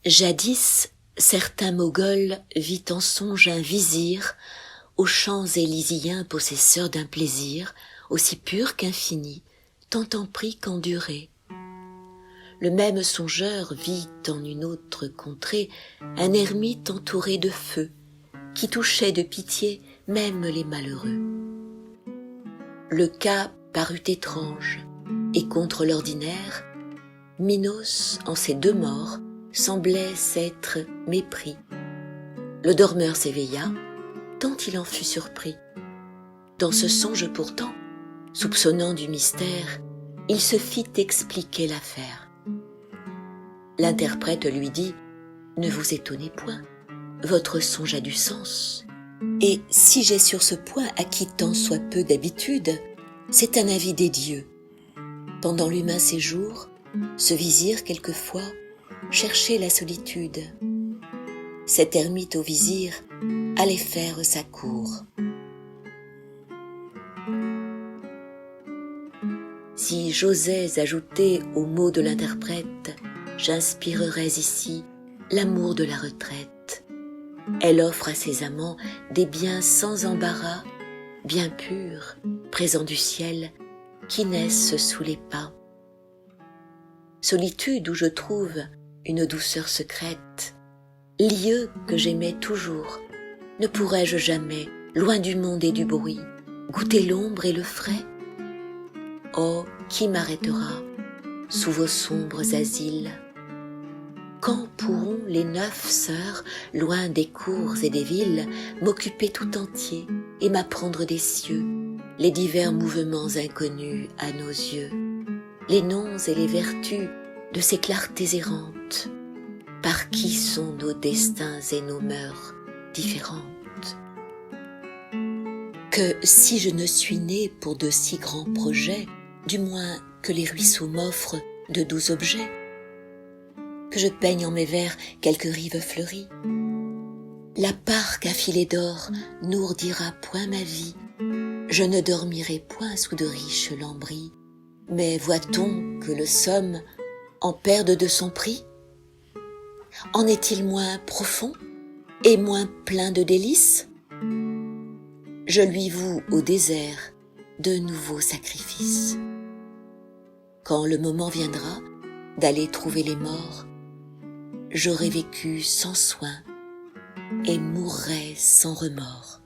Jadis, certain Mogol vit en songe un vizir, aux champs élysiens possesseur d'un plaisir, aussi pur qu'infini, tant en prix qu'en durée. Le même songeur vit en une autre contrée un ermite entouré de feu, qui touchait de pitié même les malheureux. Le cas parut étrange, et contre l'ordinaire, Minos, en ses deux morts, semblait s'être mépris. Le dormeur s'éveilla, tant il en fut surpris. Dans ce songe pourtant, soupçonnant du mystère, il se fit expliquer l'affaire. L'interprète lui dit « Ne vous étonnez point, votre songe a du sens. Et si j'ai sur ce point acquis tant soit peu d'habitude, c'est un avis des dieux. Pendant l'humain séjour, ce vizir quelquefois cherchait la solitude. Cet ermite au vizir allait faire sa cour. Si j'osais ajouter aux mots de l'interprète, j'inspirerais ici l'amour de la retraite. Elle offre à ses amants des biens sans embarras, bien purs, présents du ciel, qui naissent sous les pas. Solitude où je trouve une douceur secrète, lieu que j'aimais toujours, ne pourrais-je jamais, loin du monde et du bruit, goûter l'ombre et le frais? Oh, qui m'arrêtera sous vos sombres asiles? Quand pourront les 9 sœurs, loin des cours et des villes, m'occuper tout entier et m'apprendre des cieux les divers mouvements inconnus à nos yeux, les noms et les vertus de ces clartés errantes, par qui sont nos destins et nos mœurs différentes? Que si je ne suis né pour de si grands projets, du moins que les ruisseaux m'offrent de doux objets, que je peigne en mes vers quelques rives fleuries. La parque à filets d'or n'ourdira point ma vie, je ne dormirai point sous de riches lambris, mais voit-on que le somme en perde de son prix? En est-il moins profond et moins plein de délices? Je lui voue au désert de nouveaux sacrifices. Quand le moment viendra d'aller trouver les morts, j'aurai vécu sans soin et mourrai sans remords.